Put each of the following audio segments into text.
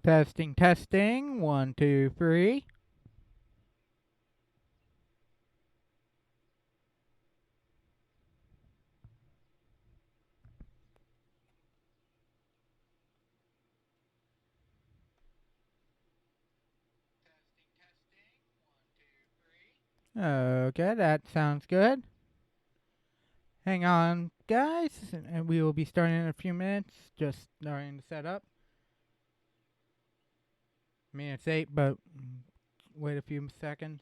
Testing, testing. One, two, three. Okay, that sounds good. Hang on, guys, and we will be starting in a few minutes. Just starting to set up. I mean, it's 8, but wait a few seconds.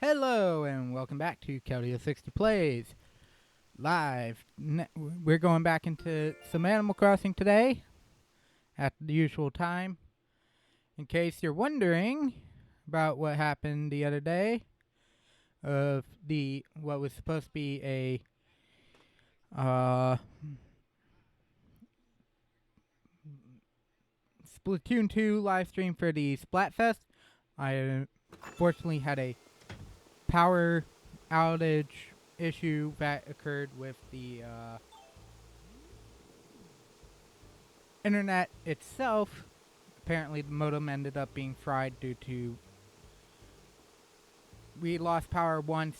Hello, and welcome back to Kelly 60 Plays live. We're going back into some Animal Crossing today at the usual time. In case you're wondering about what happened the other day, of the what was supposed to be a uh, Splatoon 2 live stream for the Splatfest. I fortunately had a power outage issue that occurred with the internet itself. Apparently, the modem ended up being fried due to we lost power once,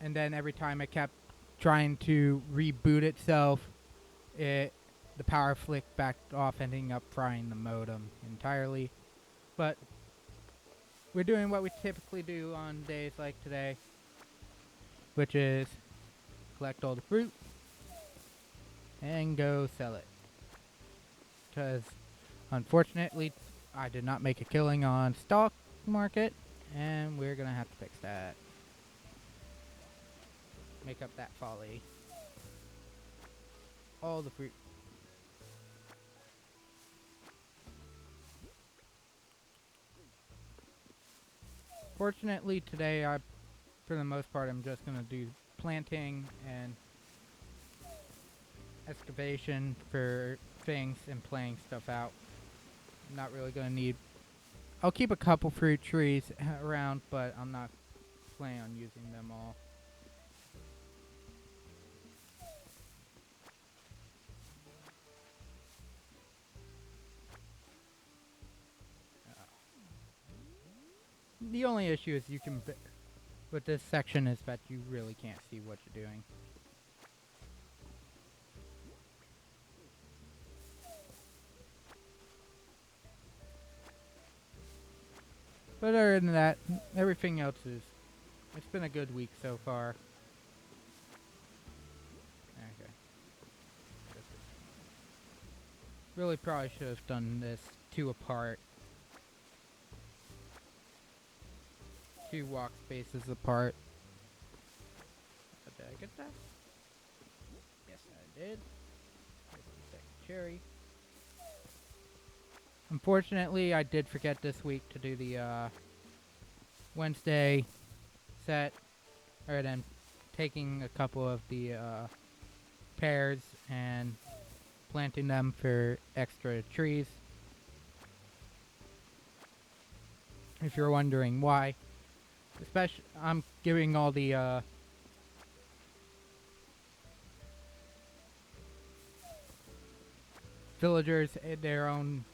and then every time it kept trying to reboot itself, the power flicked back off, ending up frying the modem entirely. But we're doing what we typically do on days like today, which is collect all the fruit and go sell it. Because unfortunately, I did not make a killing on stock market, and we're gonna have to fix that. Make up that folly. All the fruit. Fortunately, today, for the most part, I'm just gonna do planting and excavation for things and playing stuff out. I'm not really gonna need. I'll keep a couple fruit trees around, but I'm not planning on using them all. The only issue is with this section is that you really can't see what you're doing. But other than that, everything else is. It's been a good week so far. Really probably should have done this 2 apart. 2 walk spaces apart. Did I get that? Yes, I did. Here's the second cherry. Unfortunately, I did forget this week to do the Wednesday set. Or then taking a couple of the pears and planting them for extra trees. If you're wondering why, especially I'm giving all the villagers their own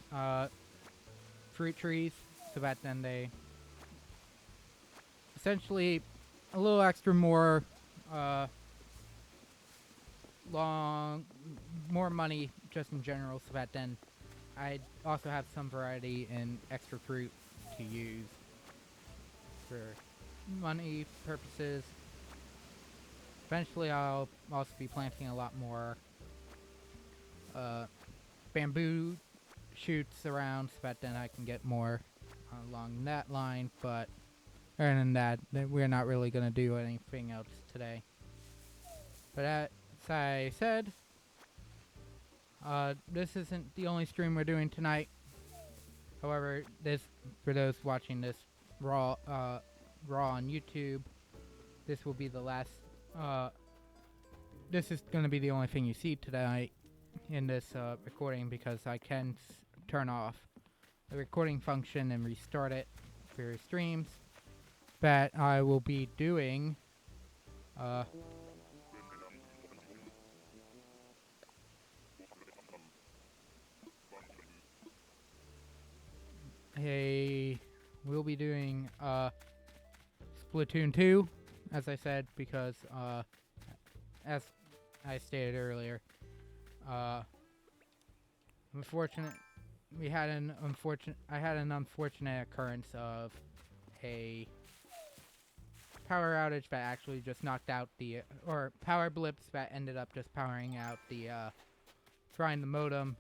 fruit trees, so that then they essentially a little extra more more money just in general, so that then I also have some variety in extra fruit to use for money purposes. Eventually I'll also be planting a lot more bamboo shoots around, so that then I can get more along that line, but other than that, we're not really going to do anything else today. But as I said, this isn't the only stream we're doing tonight. However, this, for those watching this raw on YouTube, this will be the last. This is going to be the only thing you see tonight in this recording, because I can turn off the recording function and restart it for streams. That I will be doing we'll be doing Splatoon 2, as I said, because as I stated earlier, I had an unfortunate occurrence of a power outage that actually just knocked out the, or power blips that ended up just powering out the, frying the modem,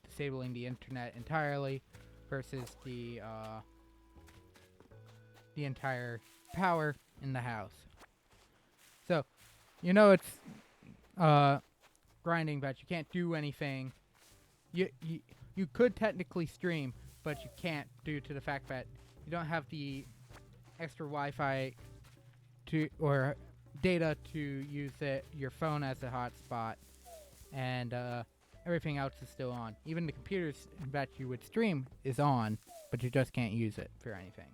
disabling the internet entirely, versus the entire power in the house. So, you know it's, grinding, but you can't do anything. You could technically stream, but you can't due to the fact that you don't have the extra Wi-Fi to or data to use your phone as a hotspot, and everything else is still on. Even the computers that you would stream is on, but you just can't use it for anything.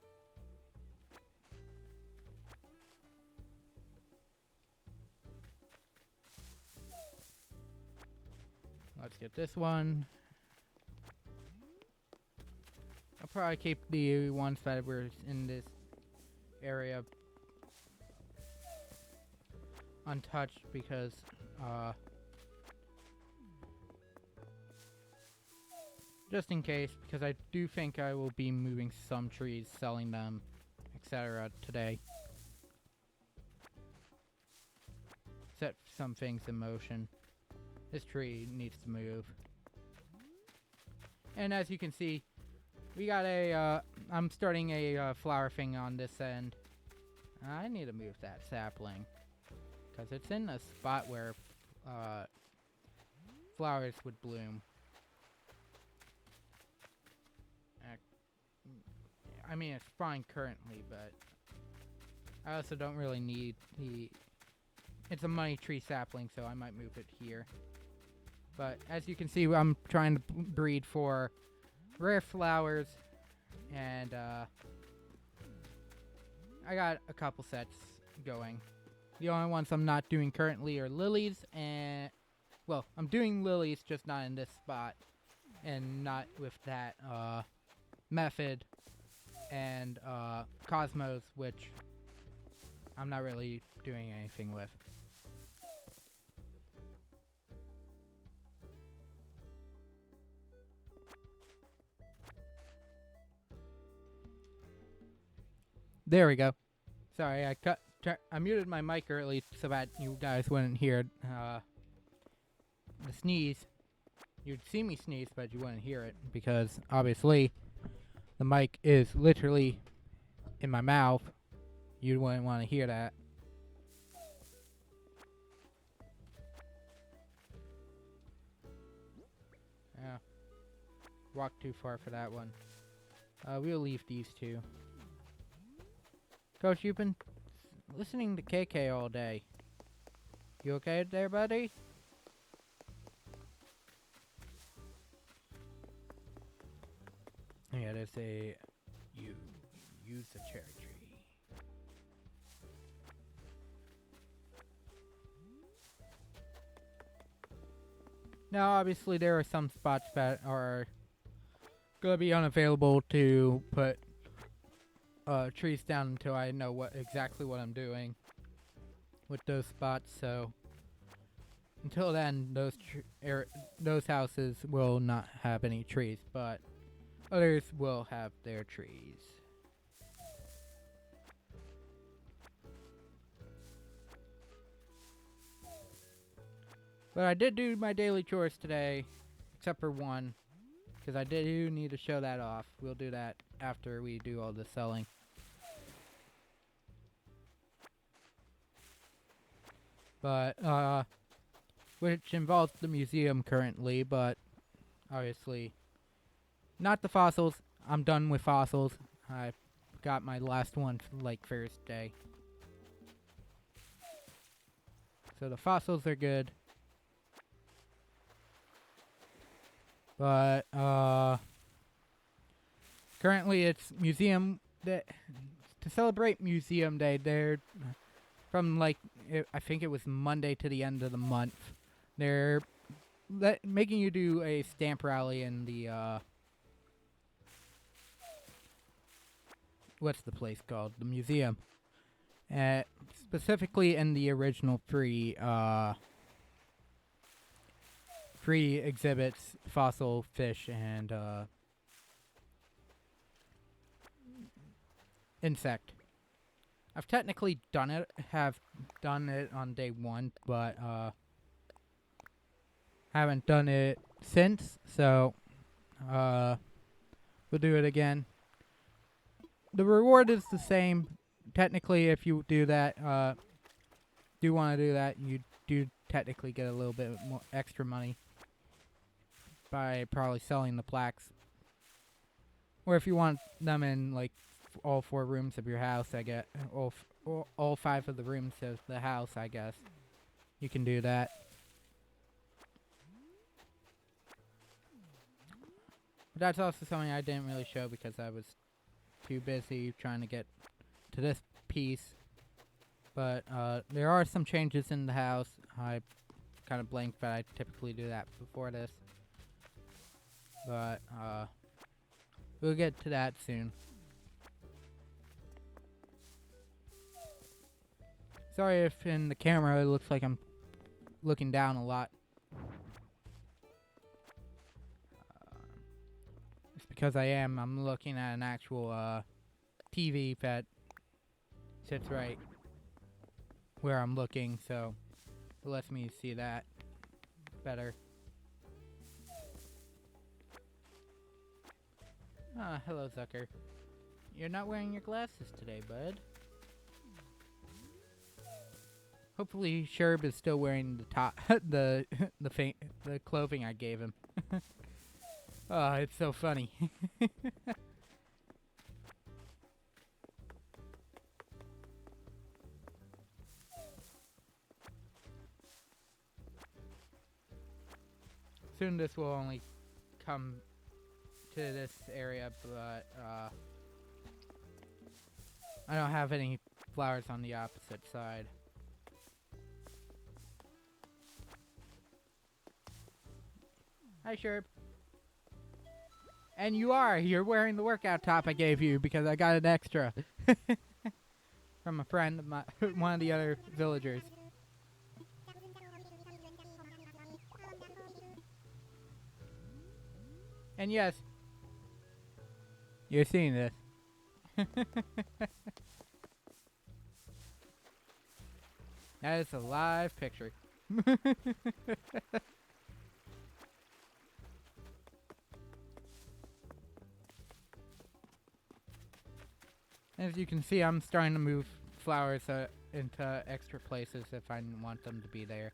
Let's get this one. I'll probably keep the ones that were in this area untouched, because just in case, because I do think I will be moving some trees, selling them, etc. today. Set some things in motion. This tree needs to move. And as you can see, we got a, I'm starting a flower thing on this end. I need to move that sapling, because it's in a spot where flowers would bloom. I mean, it's fine currently, but I also don't really need the... It's a money tree sapling, so I might move it here. But as you can see, I'm trying to breed for rare flowers, and I got a couple sets going. The only ones I'm not doing currently are lilies, and well, I'm doing lilies, just not in this spot, and not with that method, and cosmos, which I'm not really doing anything with. There we go. Sorry, I muted my mic early so that you guys wouldn't hear the sneeze. You'd see me sneeze, but you wouldn't hear it because obviously the mic is literally in my mouth. You wouldn't want to hear that. Yeah. Walked too far for that one. We'll leave these two. Coach, you've been listening to KK all day. You okay there, buddy? Yeah, there's a... You use the cherry tree. Now, obviously, there are some spots that are gonna be unavailable to put trees down until I know exactly what I'm doing with those spots. So until then, those houses will not have any trees, but others will have their trees. But I did do my daily chores today, except for one, because I do need to show that off. We'll do that after we do all the selling. But, which involves the museum currently, but obviously not the fossils. I'm done with fossils. I got my last one like Thursday. So the fossils are good. But, currently it's museum day. To celebrate museum day, they're from like, I think it was Monday to the end of the month. They're making you do a stamp rally in the, what's the place called? The museum. Specifically in the original free exhibits, fossil fish and insect. I've technically have done it on day one, but haven't done it since, so we'll do it again. The reward is the same. Technically, if you do that, do want to do that, you do technically get a little bit more extra money by probably selling the plaques. Or if you want them in like all 4 rooms of your house, I get all 5 of the rooms of the house, I guess. You can do that. But that's also something I didn't really show because I was too busy trying to get to this piece. But there are some changes in the house. I kind of blanked that I typically do that before this. But we'll get to that soon. Sorry if in the camera it looks like I'm looking down a lot. It's because I am. I'm looking at an actual TV that sits right where I'm looking, so it lets me see that better. Ah, hello, Zucker. You're not wearing your glasses today, bud. Hopefully, Sherb is still wearing the top, the clothing I gave him. Oh, it's so funny. Soon this will only come to this area, but I don't have any flowers on the opposite side. Hi, Sherb. And you're wearing the workout top I gave you because I got an extra from a friend of one of the other villagers. And yes, you're seeing this. That is a live picture. As you can see, I'm starting to move flowers into extra places if I want them to be there.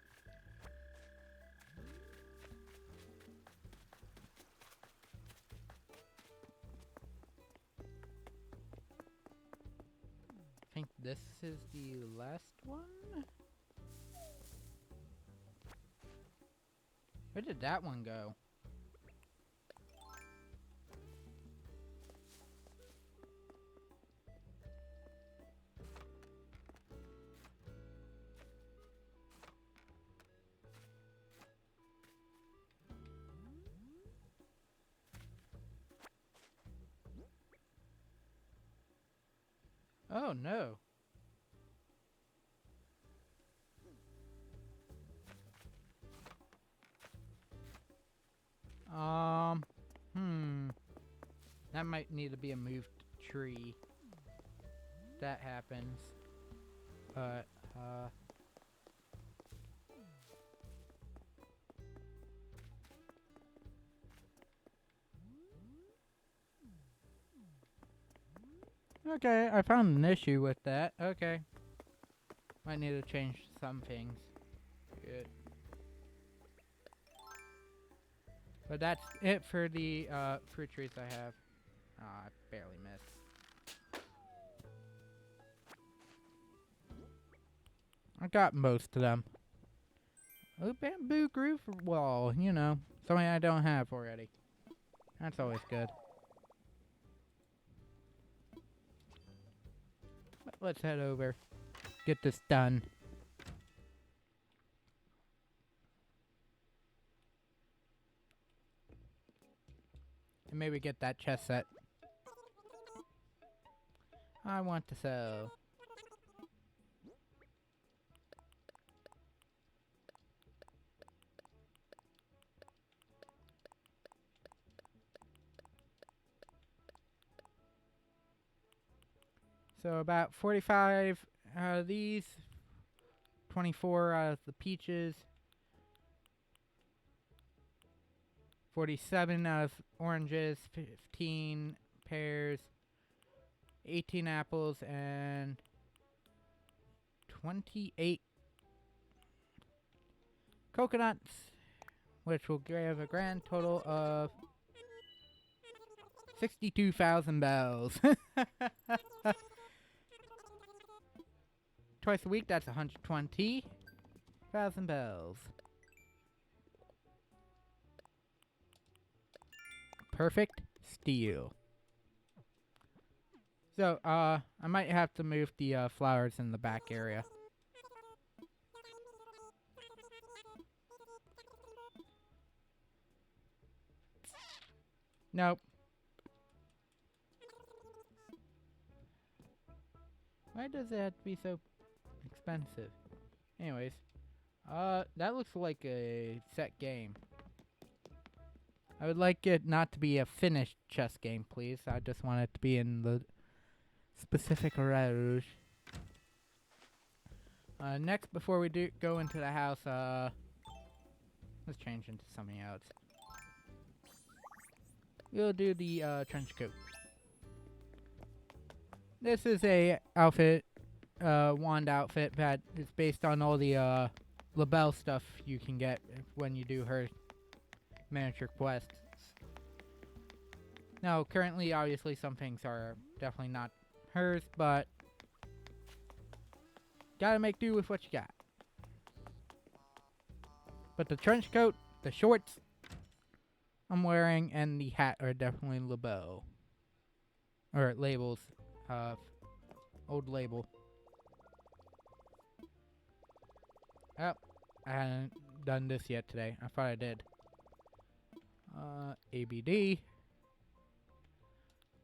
I think this is the last one? Where did that one go? Oh no. Um, That might need to be a moved tree. That happens. But, okay, I found an issue with that. Okay. Might need to change some things. Good. But that's it for the fruit trees I have. I barely missed. I got most of them. Oh, bamboo roof wall, you know, something I don't have already. That's always good. But let's head over. Get this done. And maybe get that chest set. I want to sell. So about 45 out of these, 24 out of the peaches, 47 out of oranges, 15 pears, 18 apples, and 28 coconuts, which will give a grand total of 62,000 bells. Twice a week, that's 120,000 bells. Perfect steal. So, I might have to move the flowers in the back area. Nope. Why does it have to be so expensive? Anyways, that looks like a set game. I would like it not to be a finished chess game, please. I just want it to be in the specific rows. Next, before we go into the house, let's change into something else. We'll do the trench coat. This is a outfit, wand outfit that is based on all the label stuff you can get when you do her miniature quests. Now, currently, obviously, some things are definitely not hers, but gotta make do with what you got. But the trench coat, the shorts I'm wearing, and the hat are definitely label. Or labels. Old label. Oh, I hadn't done this yet today. I thought I did. ABD.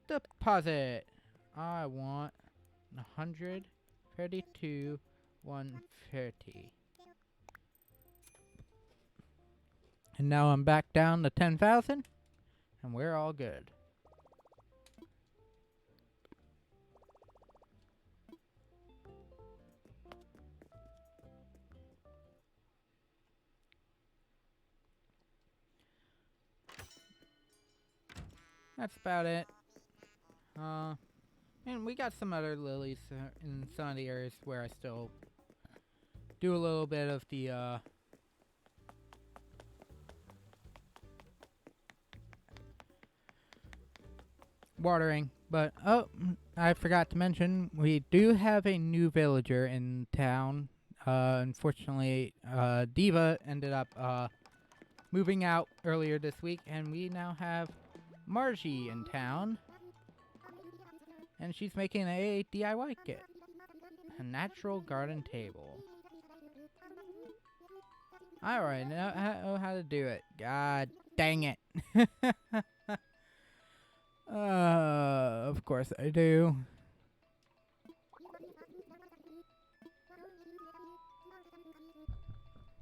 Deposit. I want 132, 130. And now I'm back down to 10,000, and we're all good. That's about it. And we got some other lilies in some of the areas where I still do a little bit of the watering. But I forgot to mention we do have a new villager in town. Unfortunately, Diva ended up moving out earlier this week, and we now have Margie in town, and she's making a DIY kit, a natural garden table. I already know how to do it. God dang it. Of course I do.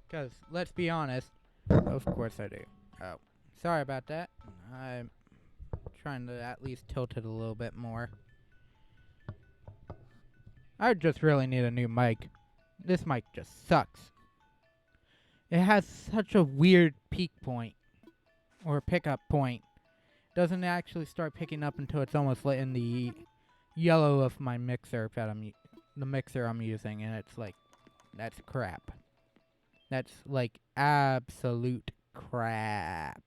Because, let's be honest, of course I do. Oh, sorry about that. I'm trying to at least tilt it a little bit more. I just really need a new mic. This mic just sucks. It has such a weird peak point, or pickup point. Doesn't actually start picking up until it's almost in the yellow of my mixer that the mixer I'm using, and it's like, that's crap. That's like absolute crap.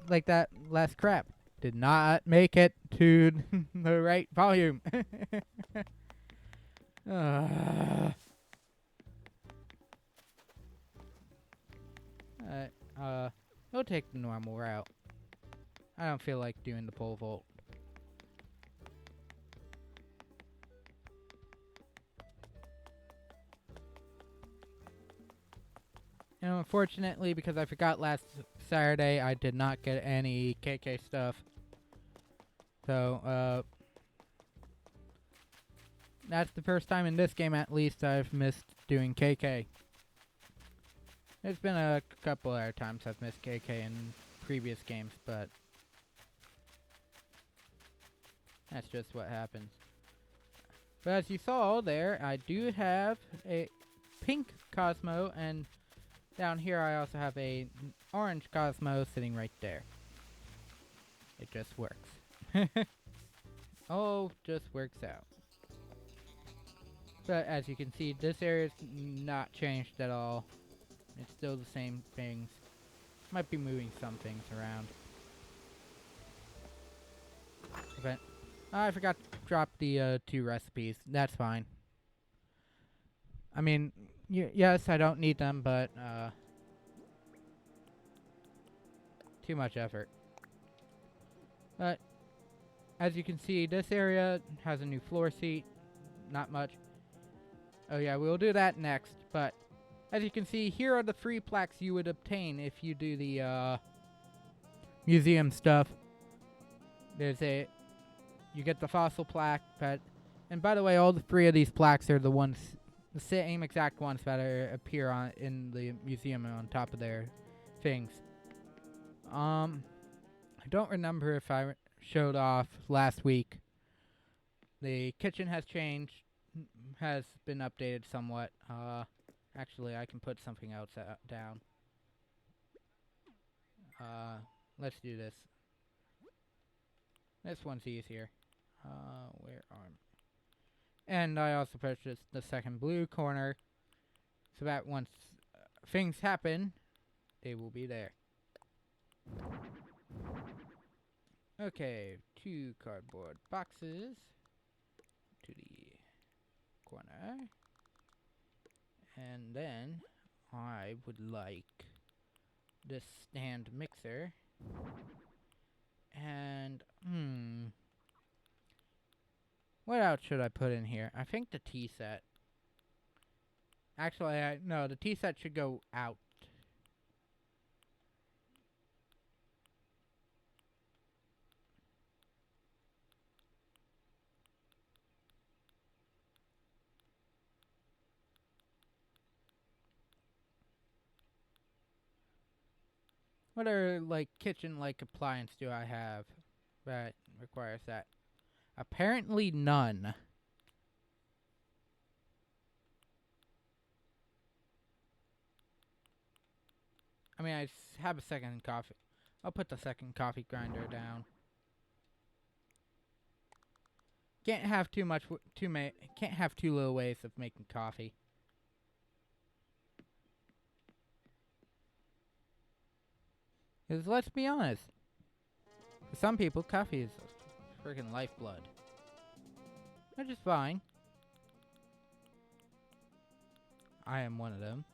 Like that last crap did not make it to the right volume. We'll take the normal route. I don't feel like doing the pole vault. And unfortunately, because I forgot last Saturday, I did not get any KK stuff. So, that's the first time in this game, at least, I've missed doing KK. There's been a couple other times I've missed KK in previous games, but that's just what happens. But as you saw there, I do have a pink Cosmo, and down here I also have a orange Cosmo sitting right there. It just works. Oh, just works out. But as you can see, this area's not changed at all. It's still the same things. Might be moving some things around. But I forgot to drop the 2 recipes. That's fine. I mean, yes, I don't need them, but too much effort. But as you can see, this area has a new floor seat. Not much. Oh yeah, we'll do that next. But as you can see, here are the free plaques you would obtain if you do the museum stuff. There's you get the fossil plaque, and by the way, all the 3 of these plaques are the same exact ones that appear in the museum on top of their things. I don't remember if I showed off last week. The kitchen has changed, has been updated somewhat. Actually, I can put something else down. Let's do this. This one's easier. Where are... And I also purchased the second blue corner, so that once things happen, they will be there. Okay, 2 cardboard boxes to the corner. And then I would like this stand mixer. And, what else should I put in here? I think the tea set. Actually, no, the tea set should go out. What other, like, kitchen-like appliance do I have that requires that? Apparently none. I mean, I have a second coffee. I'll put the second coffee grinder down. Can't have too much. Can't have too little ways of making coffee. Because let's be honest, for some people, coffee is freaking lifeblood. Which is fine. I am one of them.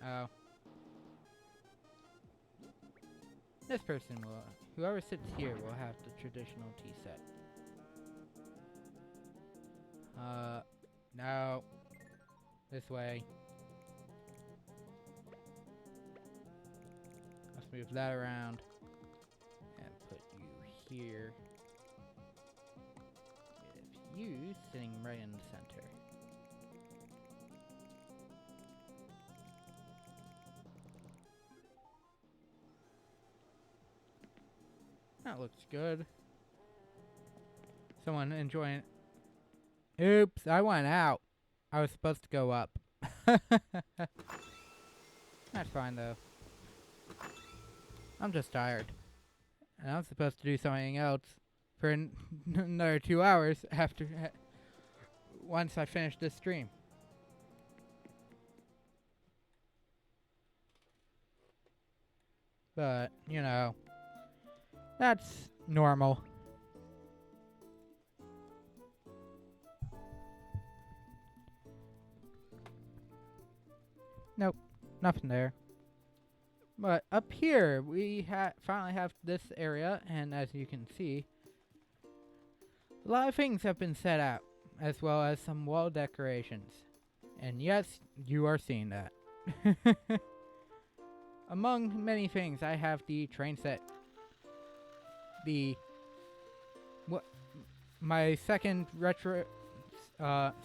Oh. This person will, whoever sits here will have the traditional tea set. No. This way. Let's move that around. And put you here. With you sitting right in the center. That looks good. Someone enjoying it. Oops, I went out. I was supposed to go up. That's fine though. I'm just tired. And I'm supposed to do something else for another 2 hours after once I finish this stream. But, you know, that's normal. Nope, nothing there. But up here, we finally have this area, and as you can see, a lot of things have been set out, as well as some wall decorations. And yes, you are seeing that. Among many things, I have the train set. My second retro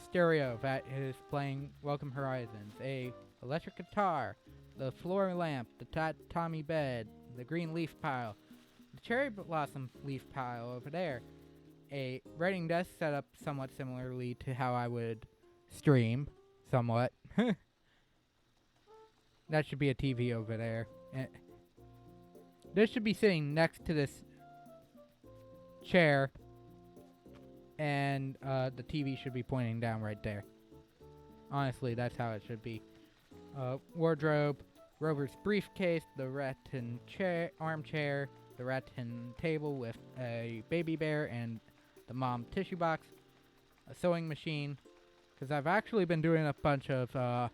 stereo that is playing Welcome Horizons, a electric guitar, the floor lamp, the tatami bed, the green leaf pile, the cherry blossom leaf pile over there, a writing desk set up somewhat similarly to how I would stream, somewhat. That should be a TV over there. This should be sitting next to this chair, and the TV should be pointing down right there. Honestly, that's how it should be. Wardrobe, Rover's briefcase, the rattan armchair, the rattan table with a baby bear and the mom tissue box, a sewing machine, because I've actually been doing a bunch of, I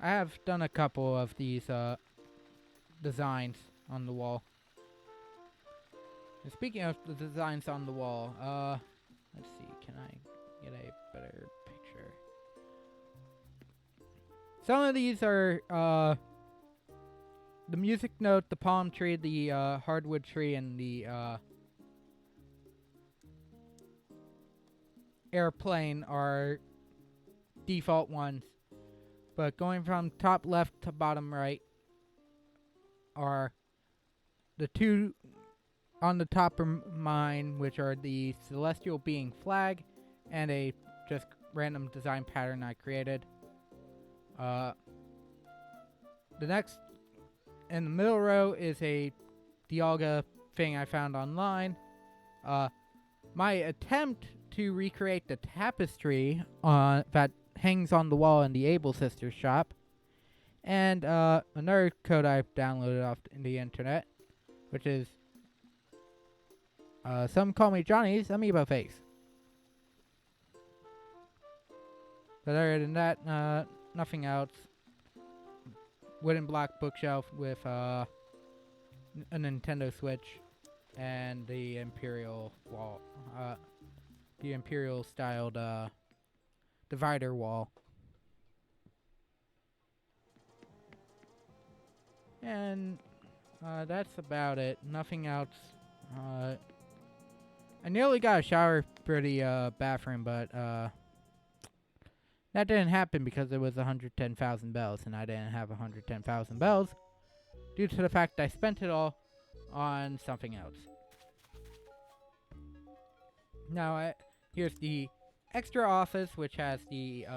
have done a couple of these designs on the wall. And speaking of the designs on the wall, let's see, can I get a better picture? Some of these are the music note, the palm tree, the hardwood tree, and the airplane are default ones. But going from top left to bottom right are the two on the top of mine, which are the celestial being flag and a just random design pattern I created. The next in the middle row is a Dialga thing I found online. My attempt to recreate the tapestry that hangs on the wall in the Able Sisters shop. And another code I've downloaded off the internet, which is some call me Johnny's Amiibo Face. But other than that, nothing else. Wooden block bookshelf with a Nintendo Switch and the Imperial wall, the Imperial styled divider wall. And that's about it. Nothing else. I nearly got a shower for the bathroom, but that didn't happen because it was 110,000 bells, and I didn't have 110,000 bells due to the fact I spent it all on something else. Now, here's the extra office, which has the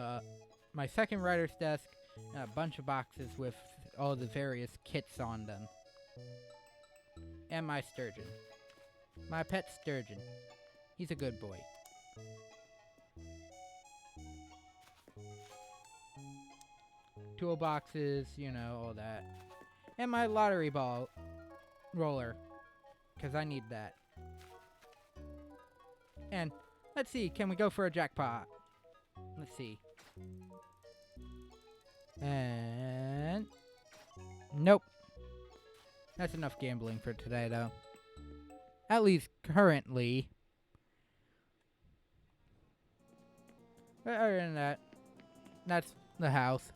my second writer's desk and a bunch of boxes with all the various kits on them. And my sturgeon. My pet sturgeon. He's a good boy. Toolboxes, all that. And my lottery ball roller, because I need that. And let's see, can we go for a jackpot? Let's see. And nope. That's enough gambling for today, though. At least currently. But other than that, that's the house.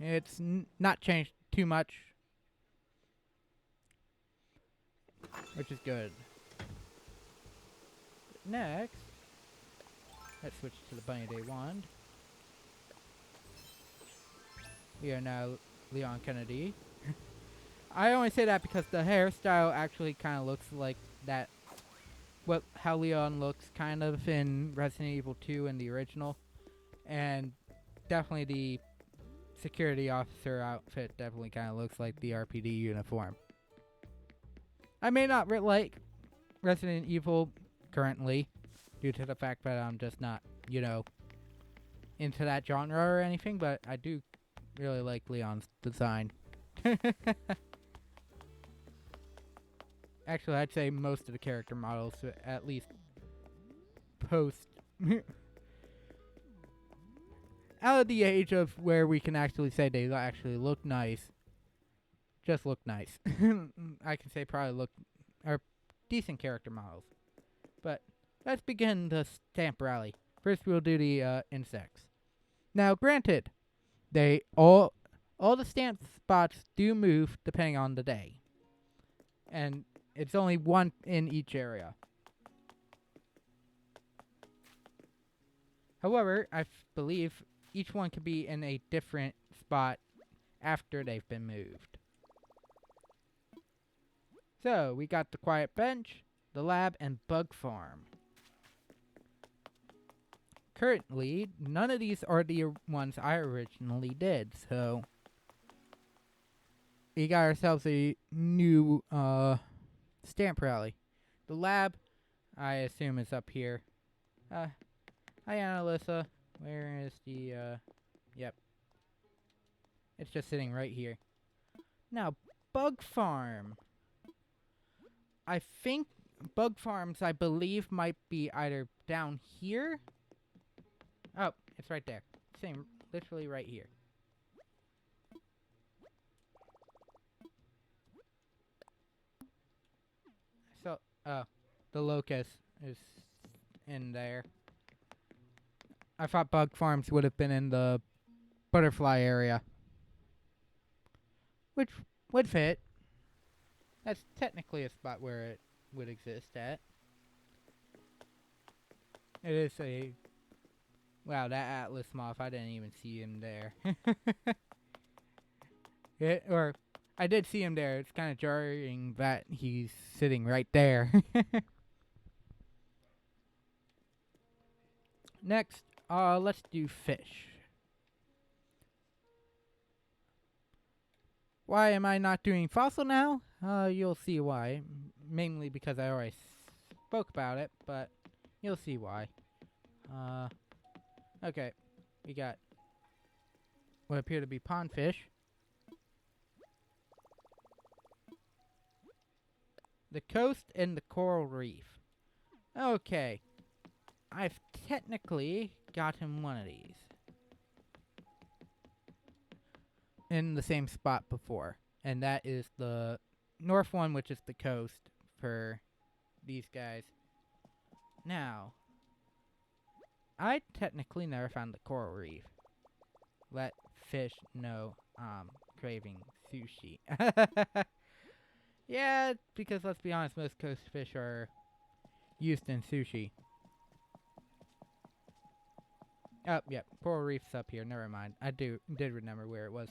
It's not changed too much, which is good. Next, let's switch to the Bunny Day wand. We are now Leon Kennedy. I only say that because the hairstyle actually kind of looks like that. How Leon looks kind of in Resident Evil 2 and the original. And definitely the security officer outfit definitely kind of looks like the RPD uniform. I may not like Resident Evil currently due to the fact that I'm just not, into that genre or anything, but I do really like Leon's design. Actually, I'd say most of the character models, at least post out of the age of where we can actually say they actually look nice. Just look nice. I can say probably are decent character models. But let's begin the stamp rally. First we'll do the insects. Now granted, all the stamp spots do move depending on the day. And it's only one in each area. However, I believe each one can be in a different spot after they've been moved. So, we got the quiet bench, the lab, and bug farm. Currently, none of these are the ones I originally did, so we got ourselves a new stamp rally. The lab, I assume, is up here. Hi, Annalisa. Where is the, yep. It's just sitting right here. Now, bug farm. I think bug farms, I believe, might be either down here. Oh, it's right there. Same, literally right here. So, the locust is in there. I thought bug farms would have been in the butterfly area, which would fit. That's technically a spot where it would exist at. It is a... Wow, that Atlas moth, I didn't even see him there. I did see him there. It's kind of jarring that he's sitting right there. Next, let's do fish. Why am I not doing fossil now? You'll see why. Mainly because I already spoke about it, but you'll see why. Okay. We got what appear to be pond fish. The coast and the coral reef. Okay. I've technically gotten one of these in the same spot before. And that is the north one, which is the coast for these guys. Now, I technically never found the coral reef. Let fish know I'm craving sushi. Yeah, because let's be honest, most coast fish are used in sushi. Oh, yep, coral reef's up here. Never mind. I did remember where it was.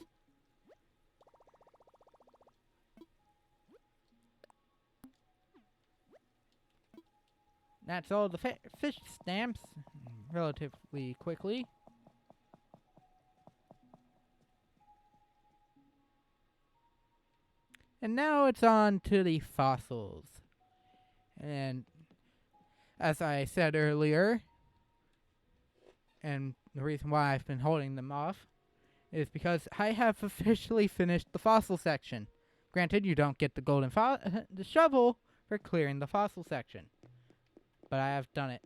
That's all the fish stamps relatively quickly. And now it's on to the fossils. And As I said earlier, and the reason why I've been holding them off is because I have officially finished the fossil section. Granted, you don't get the the shovel for clearing the fossil section, but I have done it.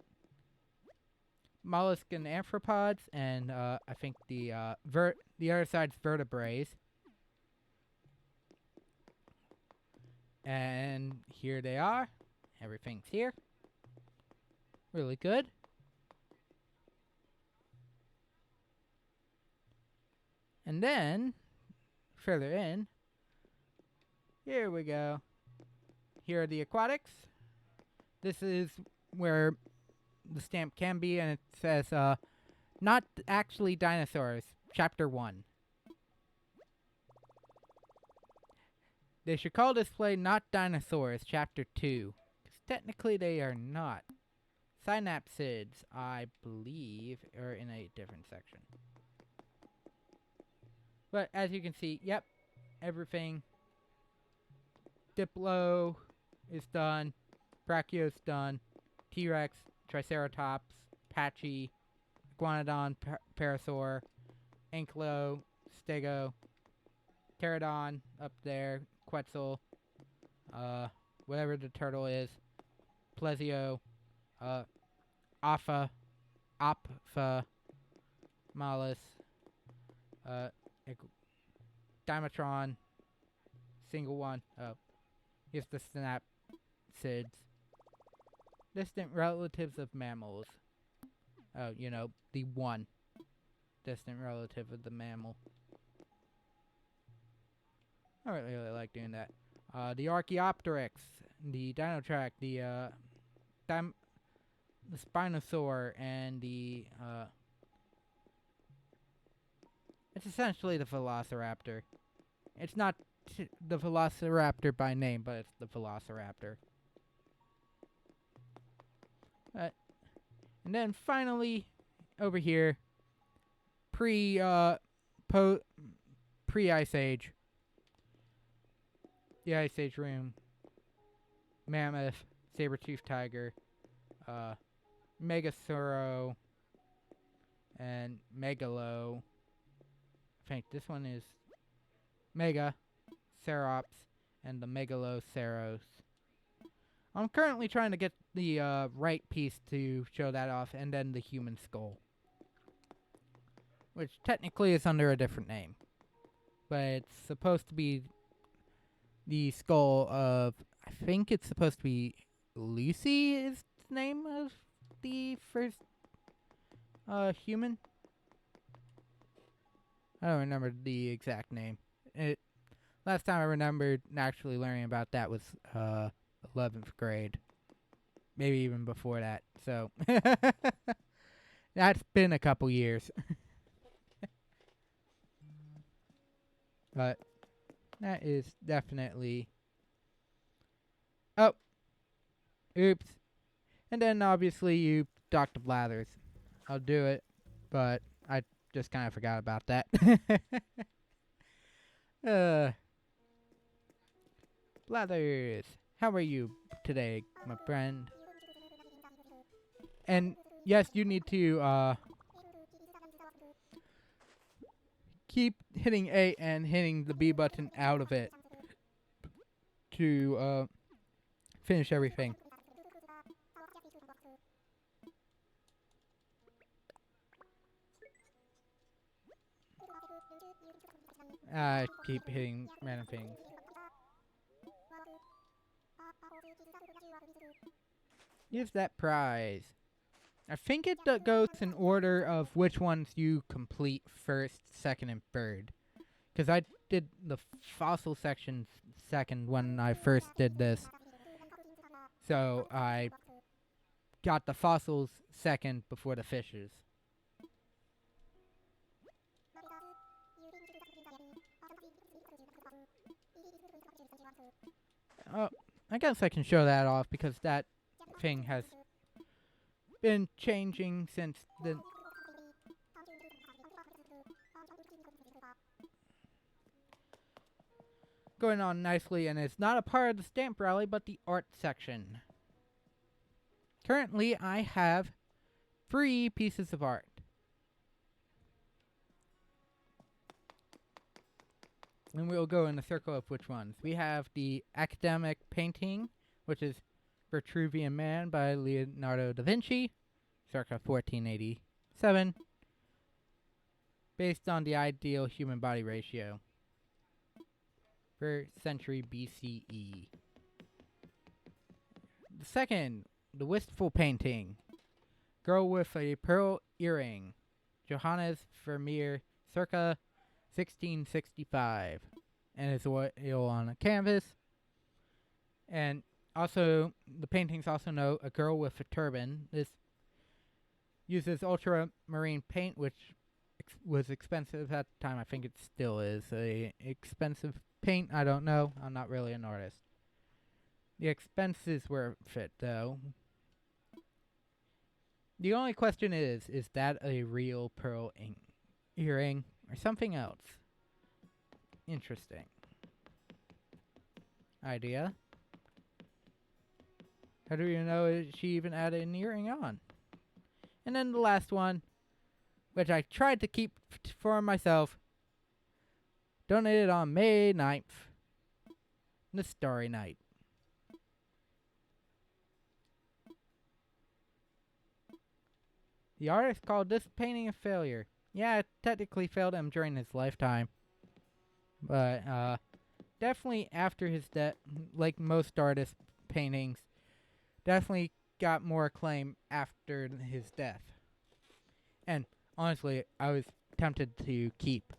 Mollusk and arthropods, and I think the other side's vertebrates. And here they are. Everything's here. Really good. And then, further in, here we go. Here are the aquatics. This is where the stamp can be, and it says, not actually dinosaurs, Chapter 1. They should call this play Not Dinosaurs, Chapter 2. Because technically they are not. Synapsids, I believe, are in a different section. But as you can see, yep, everything. Diplo is done. Brachio's done. T-Rex, Triceratops, Patchy, Iguanodon, Parasaur, Ankylo, Stego, Pterodon up there, Quetzal, whatever the turtle is, Plesio, Apha, Malus, Dimetron, single one. Here's the Synapsids. Distant relatives of mammals. Oh, you know, the one distant relative of the mammal. I really like doing that. The Archaeopteryx, the Dinotrack, the Spinosaur, and the it's essentially the Velociraptor. It's not the Velociraptor by name, but it's the Velociraptor. And then finally, over here, pre-Ice Age. The Ice Age room. Mammoth, saber-toothed tiger, Megasauro, and Megalo. I think this one is Mega, Cerops, and the Megalosauros. I'm currently trying to get the right piece to show that off, and then the human skull. Which technically is under a different name. But it's supposed to be the skull of, I think it's supposed to be Lucy is the name of the first human. I don't remember the exact name. Last time I remembered actually learning about that was 11th grade. Maybe even before that. So, that's been a couple years. But that is definitely... Oh! Oops. And then obviously you Dr. Blathers. I'll do it, but I just kind of forgot about that. Blathers, how are you today, my friend? And yes, you need to keep hitting A and hitting the B button out of it to finish everything. I keep hitting random things. Use that prize. I think it goes in order of which ones you complete first, second, and third. Because I did the fossil section second when I first did this. So I got the fossils second before the fishes. Oh, I guess I can show that off because that thing has been changing since the... Going on nicely, and it's not a part of the stamp rally, but the art section. Currently, I have 3 pieces of art. And we'll go in a circle of which ones. We have the academic painting, which is Vitruvian Man by Leonardo da Vinci, circa 1487, based on the ideal human body ratio, 1st century BCE. The second, the Wistful Painting, Girl with a Pearl Earring, Johannes Vermeer, circa 1665, and it's oil on a canvas. And also, the paintings also note A Girl with a Turban. This uses ultramarine paint, which was expensive at the time. I think it still is a expensive paint. I don't know. I'm not really an artist. The expenses were fit, though. The only question is that a real pearl earring or something else? Interesting. Idea. How do you know she even added an earring on? And then the last one, which I tried to keep for myself, donated on May 9th. The Starry Night. The artist called this painting a failure. Yeah, it technically failed him during his lifetime. But, definitely after his death, like most artists' paintings, definitely got more acclaim after his death. And honestly, I was tempted to keep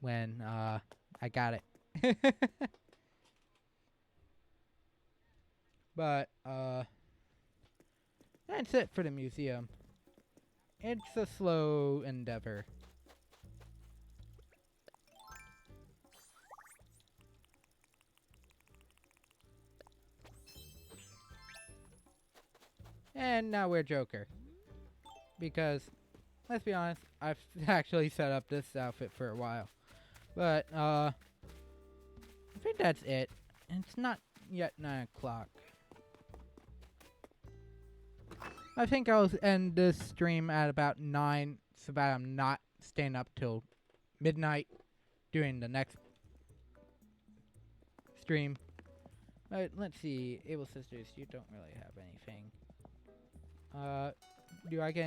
when, I got it. But, that's it for the museum. It's a slow endeavor. And now we're Joker. Because, let's be honest, I've actually set up this outfit for a while. But, I think that's it. And it's not yet 9 o'clock. I think I'll end this stream at about 9 so that I'm not staying up till midnight doing the next stream. But let's see. Able Sisters, you don't really have anything. Do I get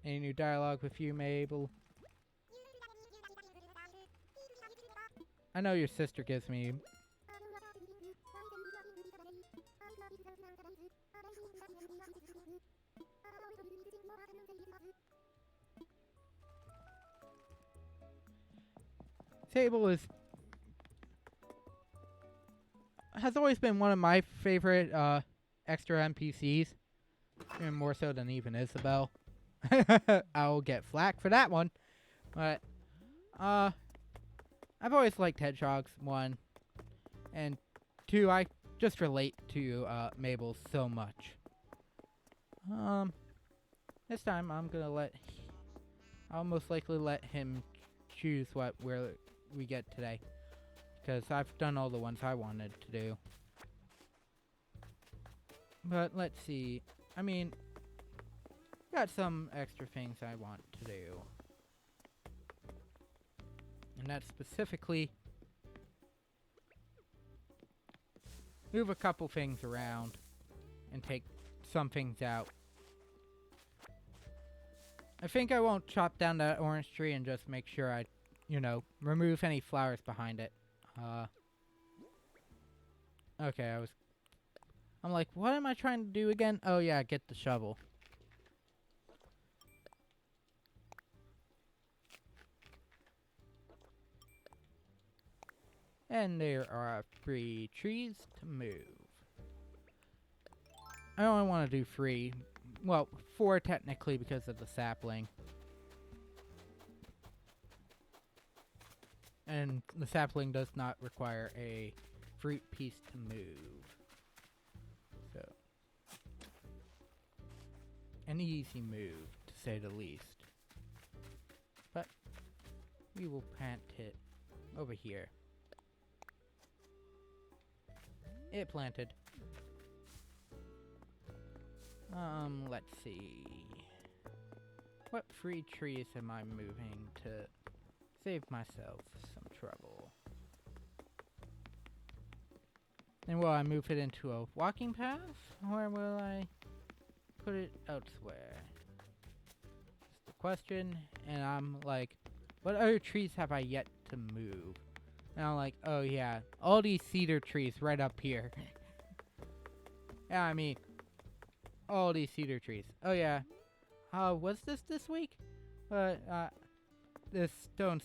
any new dialogue with you, Mabel? I know your sister gives me. Sable has always been one of my favorite extra NPCs, even more so than even Isabel. I'll get flack for that one, but I've always liked hedgehogs, 1, and 2, I just relate to Mabel so much. This time I'll most likely let him choose where we get today, because I've done all the ones I wanted to do. But let's see. I mean, got some extra things I want to do. And that's specifically move a couple things around and take some things out. I think I won't chop down that orange tree and just make sure I, remove any flowers behind it. Okay, I'm like, what am I trying to do again? Oh yeah, get the shovel. And there are 3 trees to move. I only want to do 3. Well, 4 technically because of the sapling. And the sapling does not require a fruit piece to move. So, an easy move, to say the least. But we will plant it over here. It planted. Let's see. What free trees am I moving to save myself some trouble? And will I move it into a walking path, or will I put it elsewhere? That's the question, and I'm like, what other trees have I yet to move? And I'm like, oh yeah, all these cedar trees right up here. Yeah, I mean, all these cedar trees. Oh yeah, was this week? But, this stone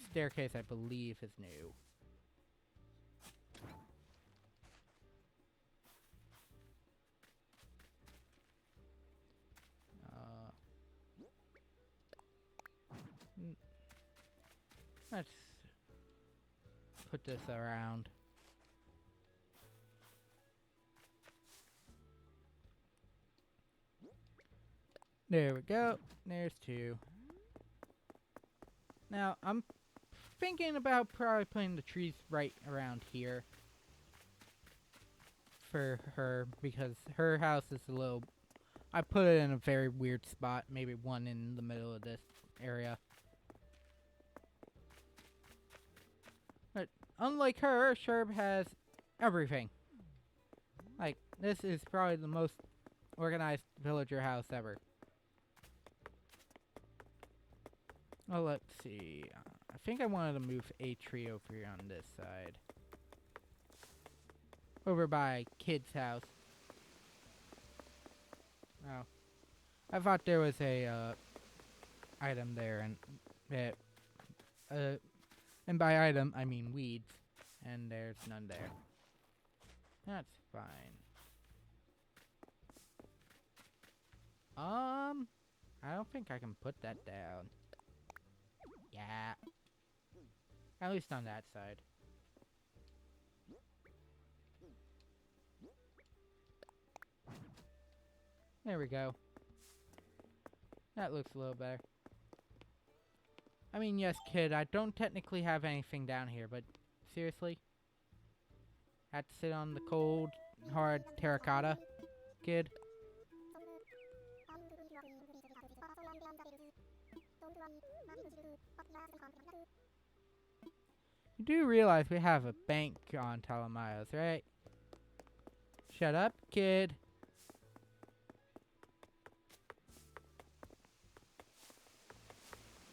staircase, I believe, is new. Let's put this around. There we go. There's 2. Now, I'm thinking about probably putting the trees right around here for her, because her house is a little... I put it in a very weird spot, maybe one in the middle of this area. But unlike her, Sherb has everything. Like, this is probably the most organized villager house ever. Oh, let's see. I think I wanted to move a tree over here on this side. Over by Kid's house. Oh. I thought there was a, item there, and it, and by item, I mean weeds. And there's none there. That's fine. I don't think I can put that down. Yeah. At least on that side. There we go. That looks a little better. I mean, yes, kid, I don't technically have anything down here, but seriously? Had to sit on the cold, hard terracotta, kid? You do realize we have a bank on Ptolemaios, right? Shut up, kid.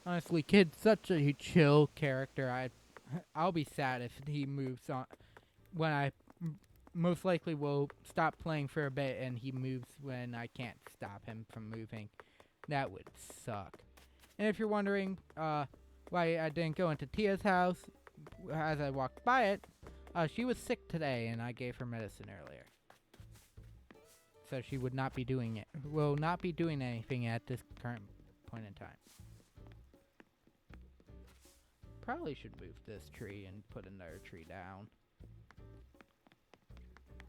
Honestly, kid's such a chill character. I'll be sad if he moves on. When I most likely will stop playing for a bit and he moves when I can't stop him from moving. That would suck. And if you're wondering why I didn't go into Tia's house as I walked by it, she was sick today and I gave her medicine earlier. So she would not be doing it. Will not be doing anything at this current point in time. Probably should move this tree and put another tree down.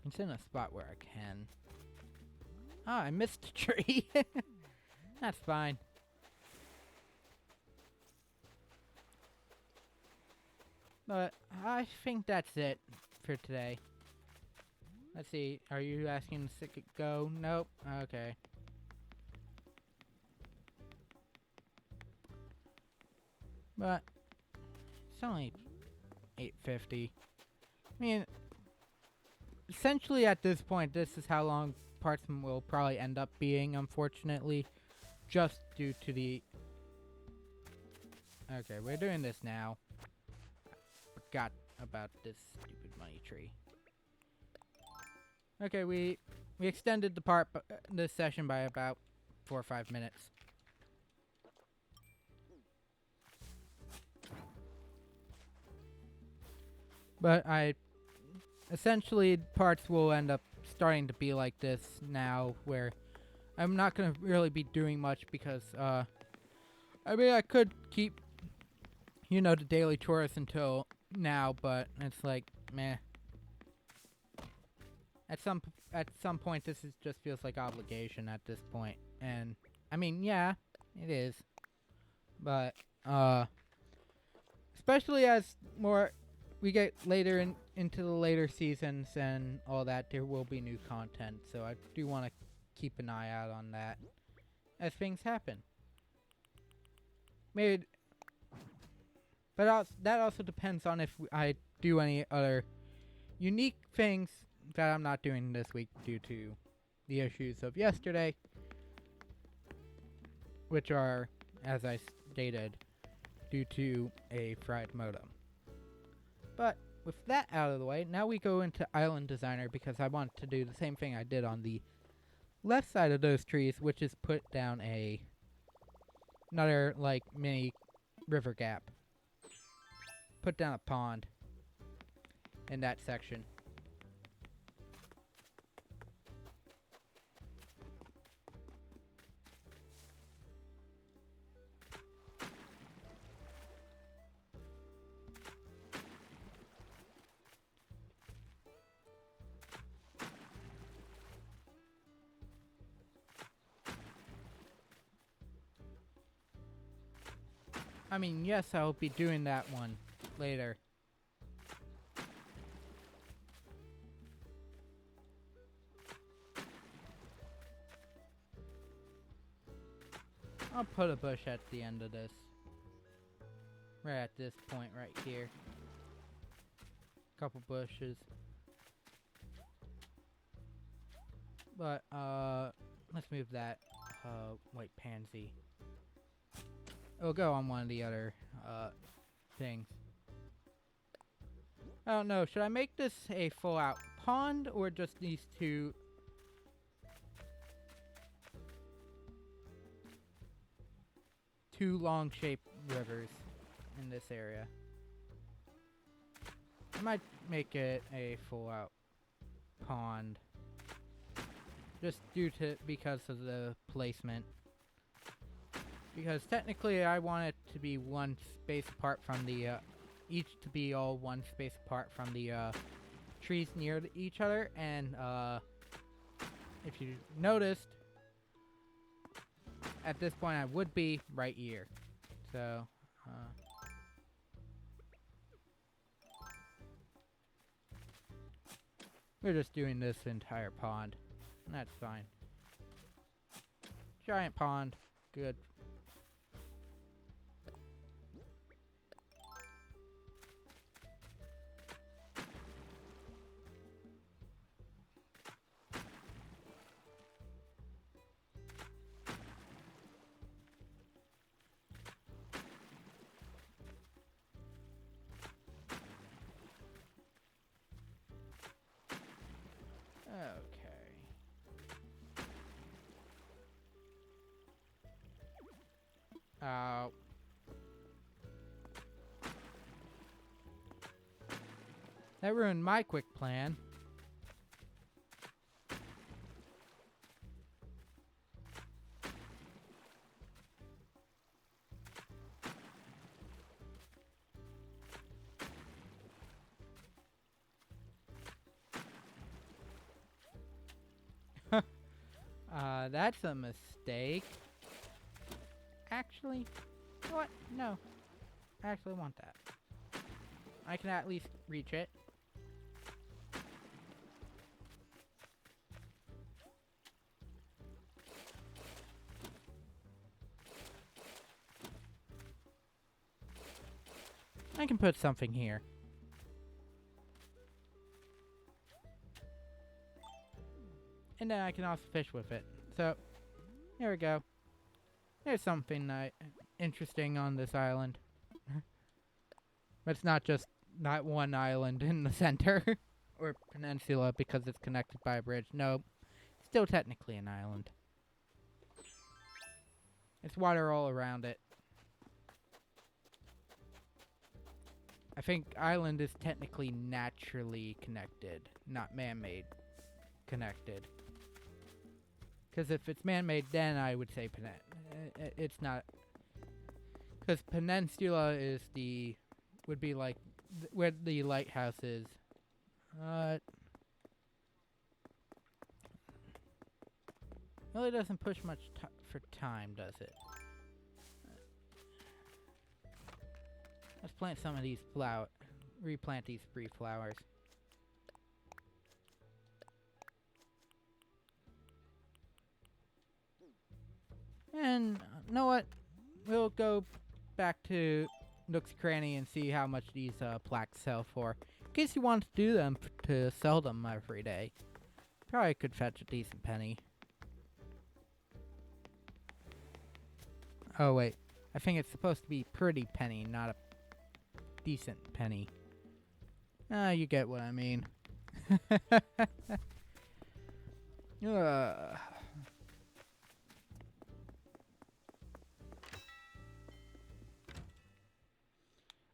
It's in a spot where I can. Ah, I missed a tree. That's fine. But I think that's it for today. Let's see. Are you asking to go? Nope. Okay. But it's only 8:50. I mean, essentially at this point, this is how long parts will probably end up being, unfortunately. Just due to the... Okay, we're doing this now. Forgot about this stupid money tree. Okay, we extended the part this session by about 4 or 5 minutes. But essentially parts will end up starting to be like this now, where I'm not gonna really be doing much because I mean, I could keep, you know, the daily tours until now, but it's like, meh. At some point, this just feels like obligation at this point, and I mean, yeah, it is, but especially as we get later into the later seasons and all that, there will be new content. So I do want to keep an eye out on that as things happen. Maybe, but that also depends on if I do any other unique things that I'm not doing this week due to the issues of yesterday, which are, as I stated, due to a fried modem. But with that out of the way, now we go into Island Designer because I want to do the same thing I did on the left side of those trees, which is put down another like mini river gap. Put down a pond in that section. I mean, yes, I'll be doing that one later. I'll put a bush at the end of this. Right at this point right here. Couple bushes. But, let's move that, white pansy. It'll go on one of the other, things. I don't know, should I make this a full-out pond, or just these two? Two long-shaped rivers in this area. I might make it a full-out pond. Just because of the placement. Because technically I want it to be one space apart from the, each to be all one space apart from the, trees near each other. And, if you noticed, at this point I would be right here. So, we're just doing this entire pond. And that's fine. Giant pond. Good. Okay. That ruined my quick plan. That's a mistake. Actually, what? No. I actually want that. I can at least reach it. I can put something here. And then I can also fish with it. So, there we go. There's something interesting on this island. But it's not just not one island in the center. Or peninsula because it's connected by a bridge. No, it's still technically an island. It's water all around it. I think island is technically naturally connected, not man-made connected. Because if it's man-made, then I would say it's not. Because peninsula is would be like where the lighthouse is. Really doesn't push much for time, does it? Let's plant some of these replant these free flowers. And you know what? We'll go back to Nook's Cranny and see how much these plaques sell for. In case you want to do them to sell them every day. Probably could fetch a decent penny. Oh wait, I think it's supposed to be pretty penny, not a decent penny. You get what I mean.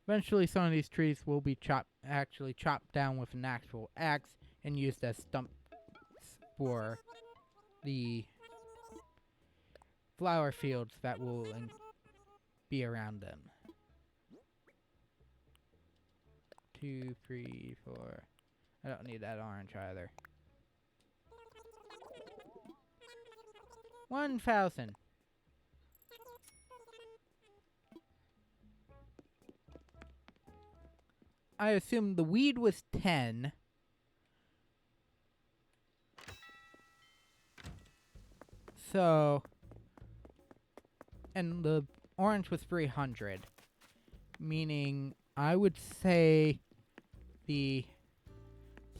Eventually, some of these trees will be actually chopped down with an actual axe and used as stumps for the flower fields that will be around them. 2, 3, 4. I don't need that orange either. 1,000. I assume the weed was 10. So, and the orange was 300. Meaning, I would say the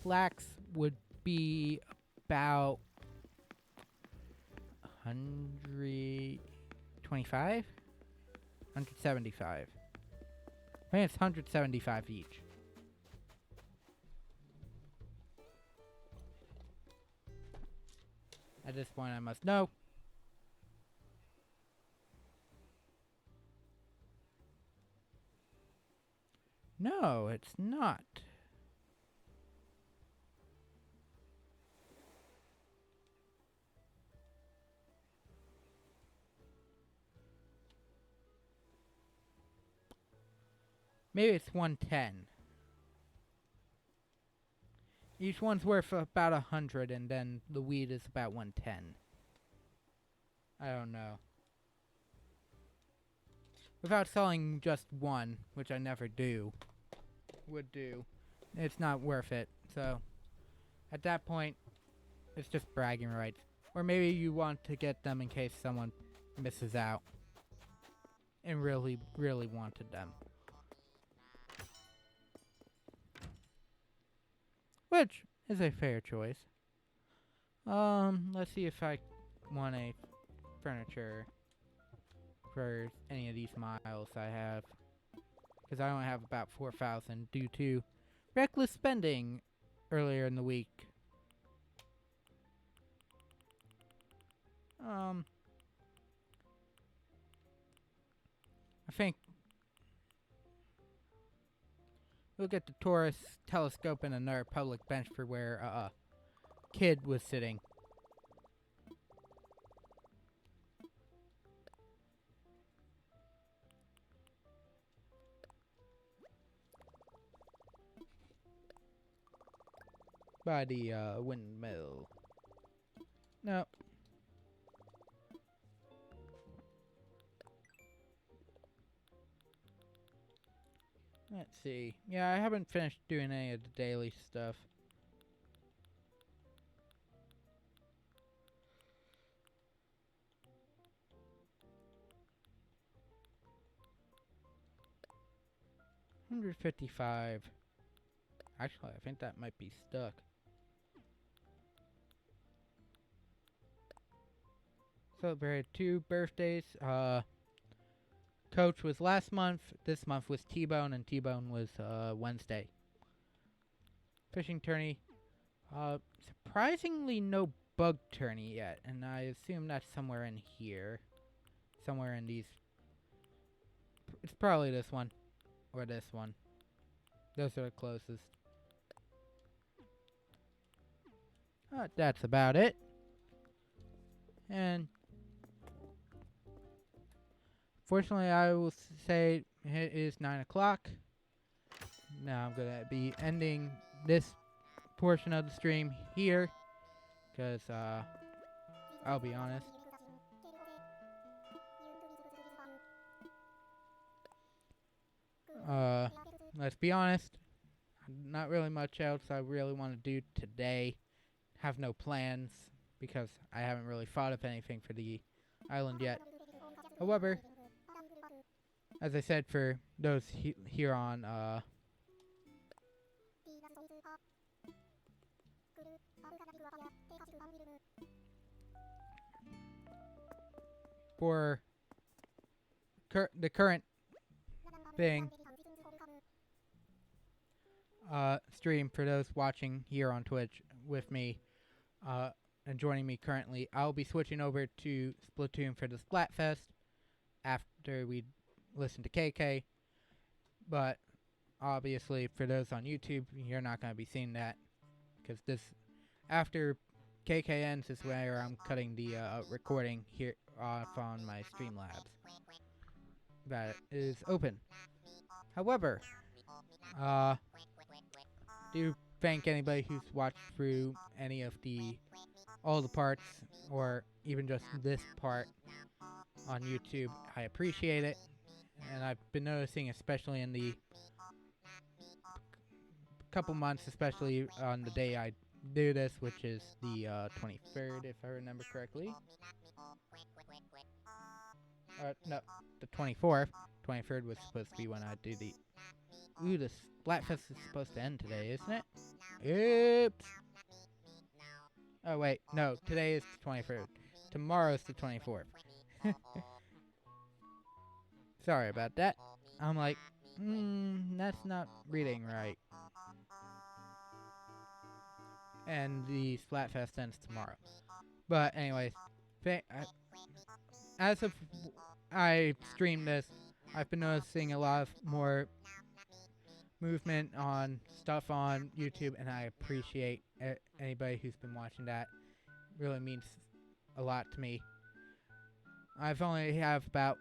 flax would be about 125? 175. I think it's 175 each. At this point, I must know. No, it's not. Maybe it's 110. Each one's worth about 100, and then the weed is about 110. I don't know. Without selling just one, which I never would do, it's not worth it. So, at that point, it's just bragging rights. Or maybe you want to get them in case someone misses out and really, really wanted them. Which is a fair choice. Let's see if I want a furniture for any of these miles I have. Because I only have about 4,000 due to reckless spending earlier in the week. I think we'll get the Taurus telescope and another public bench for where a kid was sitting. By the windmill. No. Let's see. Yeah, I haven't finished doing any of the daily stuff. $155. Actually, I think that might be stuck. Celebrated 2 birthdays. Coach was last month. This month was T-Bone, and T-Bone was Wednesday. Fishing tourney. Surprisingly no bug tourney yet, and I assume that's somewhere in here. Somewhere in these. It's probably this one. Or this one. Those are the closest. That's about it. And fortunately, I will say it is 9 o'clock. Now I'm going to be ending this portion of the stream here. Because, I'll be honest. Let's be honest. Not really much else I really want to do today. Have no plans. Because I haven't really thought of anything for the island yet. However, as I said, for those here on for the current thing stream, for those watching here on Twitch with me and joining me currently, I'll be switching over to Splatoon for the Splatfest after we listen to KK. But obviously, for those on YouTube, you're not going to be seeing that, because this, after KK ends, is where I'm cutting the recording here off on my Streamlabs that is open. However, do thank anybody who's watched through any of all the parts, or even just this part on YouTube. I appreciate it, and I've been noticing, especially in the couple months, especially on the day I do this, which is the 23rd, if I remember correctly. No, the 24th. 23rd was supposed to be when I do the... Ooh, the Splatfest is supposed to end today, isn't it? Oops. Oh, wait. No, today is the 23rd. Tomorrow's the 24th. Sorry about that. I'm like, that's not reading right. And the Splatfest ends tomorrow. But anyways, as of I stream this, I've been noticing a lot of more movement on stuff on YouTube, and I appreciate anybody who's been watching that. It really means a lot to me. I've only have about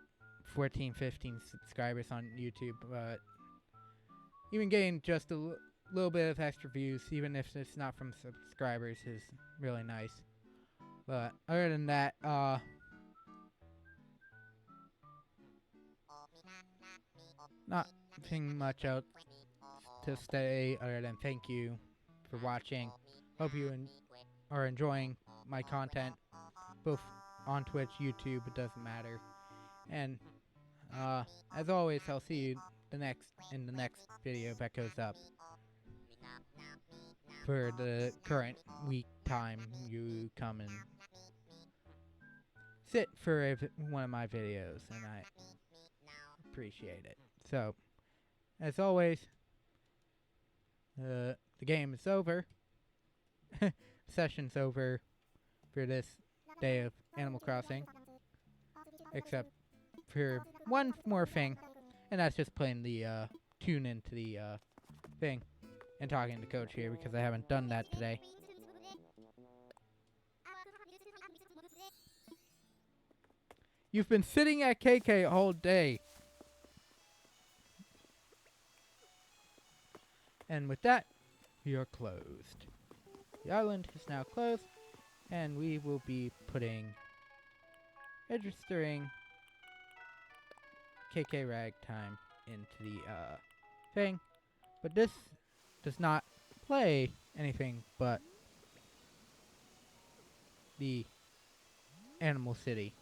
14, 15 subscribers on YouTube, but even getting just a little bit of extra views, even if it's not from subscribers, is really nice. But other than that, nothing much else to say other than thank you for watching. Hope you are enjoying my content, both on Twitch, YouTube, it doesn't matter. And as always, I'll see you in the next video that goes up. For the current week time, you come and sit for one of my videos, and I appreciate it. So, as always, the game is over. Session's over for this day of Animal Crossing. Except for one more thing, and that's just playing the tune into the thing and talking to Coach here, because I haven't done that today. You've been sitting at KK all day. And with that, we are closed. The island is now closed, and we will be putting registering KK Ragtime into the thing. But this does not play anything but the Animal City.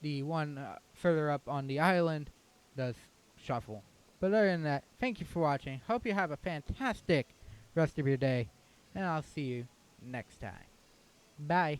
The one further up on the island does shuffle. But other than that, thank you for watching. Hope you have a fantastic rest of your day, and I'll see you next time. Bye.